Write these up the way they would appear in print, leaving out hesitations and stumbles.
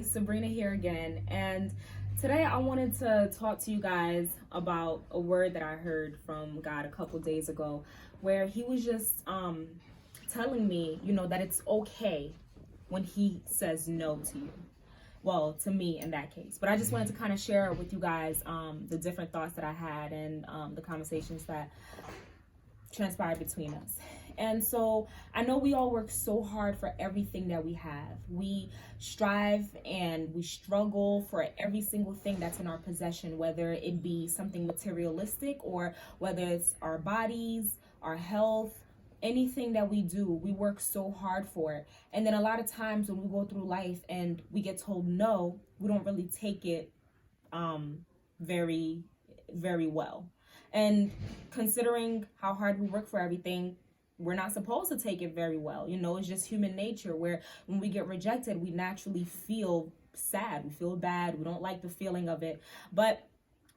everybody. Sabrina here again, and today I wanted to talk to you guys about a word that I heard from God a couple days ago, where He was just telling me, that it's okay when He says no to you. Well, to me in that case. But I just wanted to kind of share with you guys the different thoughts that I had and the conversations that transpired between us. And so I know we all work so hard for everything that we have. We strive and we struggle for every single thing that's in our possession, whether it be something materialistic or whether it's our bodies, our health, anything that we do, we work so hard for it. And then a lot of times when we go through life and we get told no, we don't really take it very, very well. And considering how hard we work for everything, we're not supposed to take it very well. It's just human nature where when we get rejected, we naturally feel sad, we feel bad, we don't like the feeling of it. But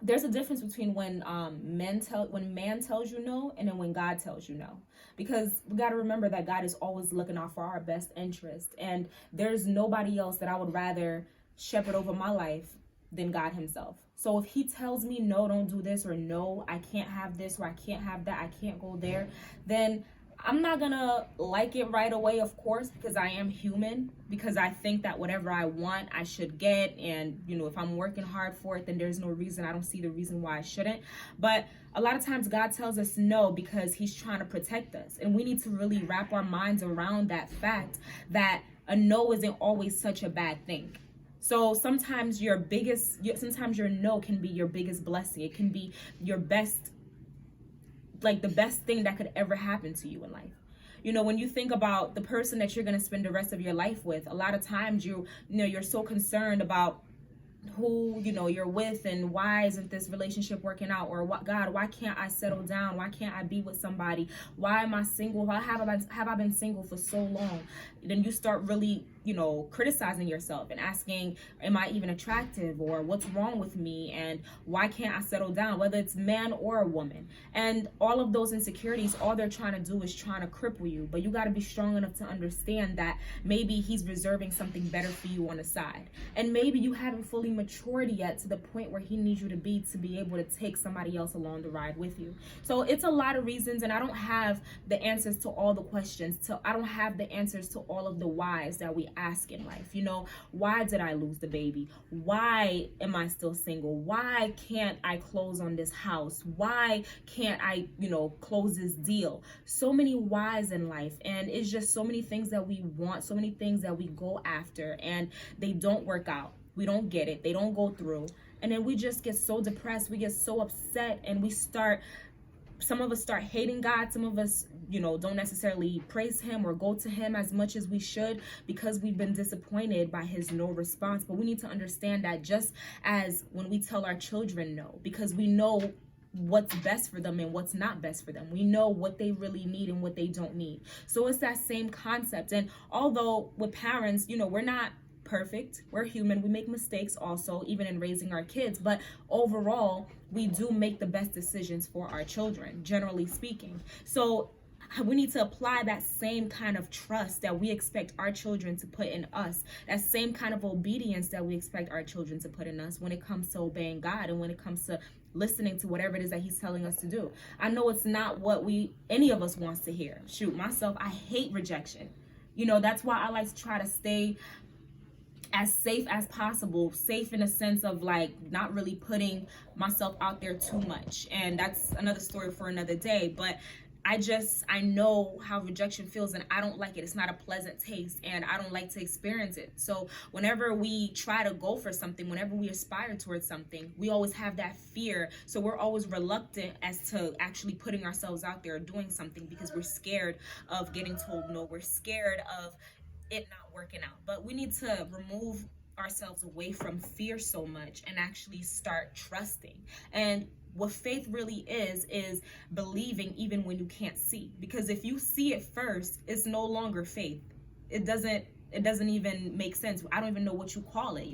there's a difference between when man tells you no and then when God tells you no. Because we got to remember that God is always looking out for our best interest. And there's nobody else that I would rather shepherd over my life than God himself. So if he tells me, no, don't do this, or no, I can't have this, or I can't have that, I can't go there, then I'm not gonna like it right away, of course, because I am human, because I think that whatever I want, I should get. And, if I'm working hard for it, then there's no reason, I don't see the reason why I shouldn't. But a lot of times God tells us no because he's trying to protect us. And we need to really wrap our minds around that fact that a no isn't always such a bad thing. So sometimes your no can be your biggest blessing. It can be your best, like the best thing that could ever happen to you in life. When you think about the person that you're going to spend the rest of your life with, a lot of times you're so concerned about who you're with and why isn't this relationship working out, or what, God, why can't I settle down, why can't I be with somebody, why am I single, why have I been single for so long? Then you start really criticizing yourself and asking, am I even attractive, or what's wrong with me, and why can't I settle down, whether it's man or a woman. And all of those insecurities, all they're trying to do is trying to cripple you. But you got to be strong enough to understand that maybe he's reserving something better for you on the side, and maybe you haven't fully matured yet to the point where he needs you to be able to take somebody else along the ride with you. So it's a lot of reasons, and I don't have the answers to all the questions. I don't have the answers to all of the whys that we ask in life. Why did I lose the baby? Why am I still single? Why can't I close on this house? Why can't I, close this deal? So many whys in life, and it's just so many things that we want, so many things that we go after, and they don't work out. We don't get it. They don't go through. And then we just get so depressed. We get so upset, and some of us start hating God. Some of us, don't necessarily praise him or go to him as much as we should because we've been disappointed by his no response. But we need to understand that just as when we tell our children no, because we know what's best for them and what's not best for them. We know what they really need and what they don't need. So it's that same concept. And although with parents, we're not perfect, we're human, we make mistakes also, even in raising our kids, but overall we do make the best decisions for our children, generally speaking. So we need to apply that same kind of trust that we expect our children to put in us, that same kind of obedience that we expect our children to put in us when it comes to obeying God and when it comes to listening to whatever it is that he's telling us to do. I know it's not what any of us wants to hear. Shoot, myself, I hate rejection. That's why I like to try to stay as safe as possible, safe in a sense of like not really putting myself out there too much. And that's another story for another day. But I know how rejection feels, and I don't like it. It's not a pleasant taste, and I don't like to experience it. So whenever we try to go for something, whenever we aspire towards something, we always have that fear. So we're always reluctant as to actually putting ourselves out there doing something because we're scared of getting told no. We're scared of it not working out. But we need to remove ourselves away from fear so much and actually start trusting. And what faith really is believing even when you can't see. Because if you see it first, it's no longer faith. It doesn't even make sense. I don't even know what you call it.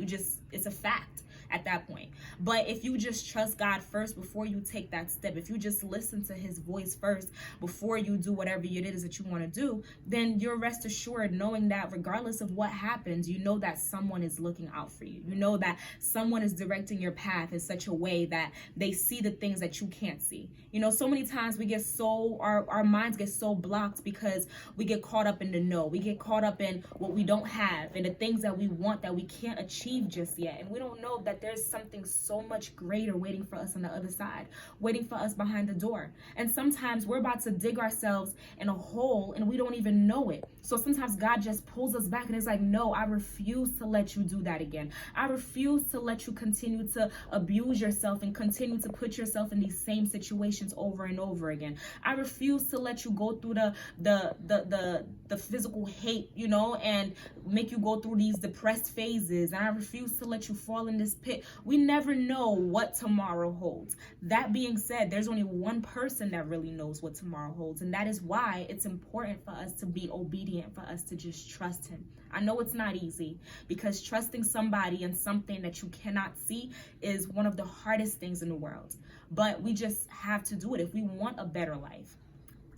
It's a fact. at that point. But if you just trust God first before you take that step, if you just listen to his voice first before you do whatever it is that you want to do, then you're rest assured knowing that regardless of what happens, you know that someone is looking out for you. You know that someone is directing your path in such a way that they see the things that you can't see. You know, so many times we get our minds get so blocked because we get caught up in the no. We get caught up in what we don't have and the things that we want that we can't achieve just yet. And we don't know that there's something so much greater waiting for us on the other side, waiting for us behind the door. And sometimes we're about to dig ourselves in a hole and we don't even know it. So sometimes God just pulls us back and it's like, no, I refuse to let you do that again. I refuse to let you continue to abuse yourself and continue to put yourself in these same situations over and over again. I refuse to let you go through the physical hate, you know, and make you go through these depressed phases. And I refuse to let you fall in this pit. We never know what tomorrow holds. That being said, there's only one person that really knows what tomorrow holds. And that is why it's important for us to be obedient, for us to just trust him. I know it's not easy because trusting somebody and something that you cannot see is one of the hardest things in the world. But we just have to do it if we want a better life.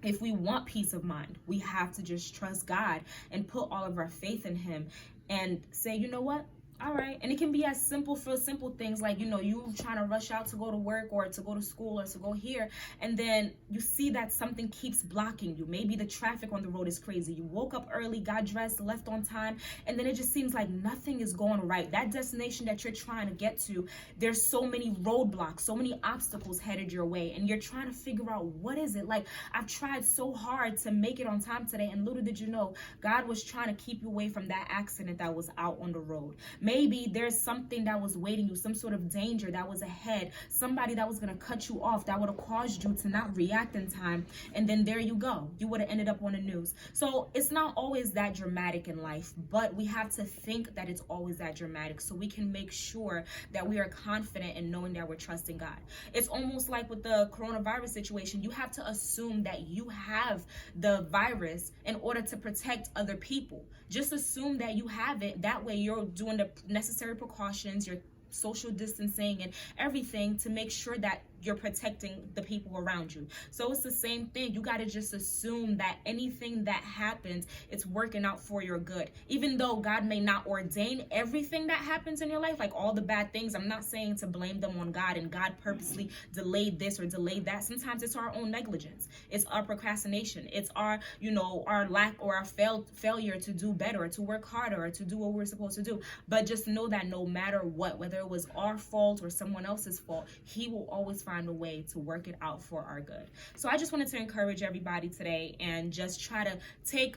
If we want peace of mind, we have to just trust God and put all of our faith in him and say, you know what? All right. And it can be as simple things like, you know, you trying to rush out to go to work or to go to school or to go here. And then you see that something keeps blocking you. Maybe the traffic on the road is crazy. You woke up early, got dressed, left on time, and then it just seems like nothing is going right. That destination that you're trying to get to, there's so many roadblocks, so many obstacles headed your way. And you're trying to figure out, what is it? Like, I've tried so hard to make it on time today. And little did you know, God was trying to keep you away from that accident that was out on the road. Maybe there's something that was waiting you, some sort of danger that was ahead, somebody that was going to cut you off, that would have caused you to not react in time. And then there you go. You would have ended up on the news. So it's not always that dramatic in life, but we have to think that it's always that dramatic so we can make sure that we are confident in knowing that we're trusting God. It's almost like with the coronavirus situation, you have to assume that you have the virus in order to protect other people. Just assume that you have it. That way you're doing the necessary precautions, you're social distancing and everything to make sure that you're protecting the people around you. So it's the same thing. You got to just assume that anything that happens, it's working out for your good. Even though God may not ordain everything that happens in your life, like all the bad things, I'm not saying to blame them on God and God purposely delayed this or delayed that. Sometimes it's our own negligence. It's our procrastination. It's our, you know, our lack or our failure to do better, or to work harder, or to do what we're supposed to do. But just know that no matter what, whether it was our fault or someone else's fault, he will always find a way to work it out for our good. So I just wanted to encourage everybody today and just try to take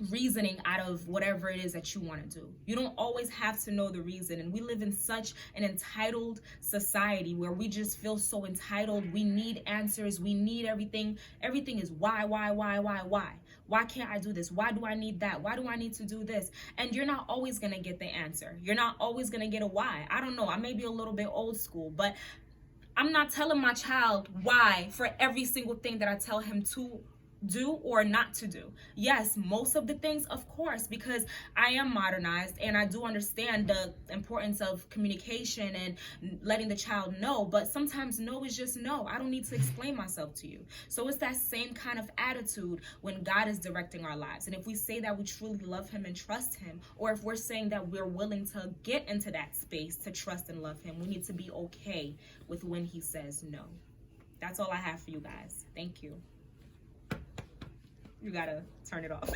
reasoning out of whatever it is that you want to do. You don't always have to know the reason. And we live in such an entitled society where we just feel so entitled. We need answers. We need everything. Everything is why? Why can't I do this? Why do I need that? Why do I need to do this? And you're not always going to get the answer. You're not always going to get a why. I don't know. I may be a little bit old school, but I'm not telling my child why for every single thing that I tell him to do or not to do. Yes, most of the things, of course, because I am modernized and I do understand the importance of communication and letting the child know, but sometimes no is just no. I don't need to explain myself to you. So it's that same kind of attitude when God is directing our lives. And if we say that we truly love him and trust him, or if we're saying that we're willing to get into that space to trust and love him, we need to be okay with when he says no. That's all I have for you guys. Thank you. You gotta turn it off.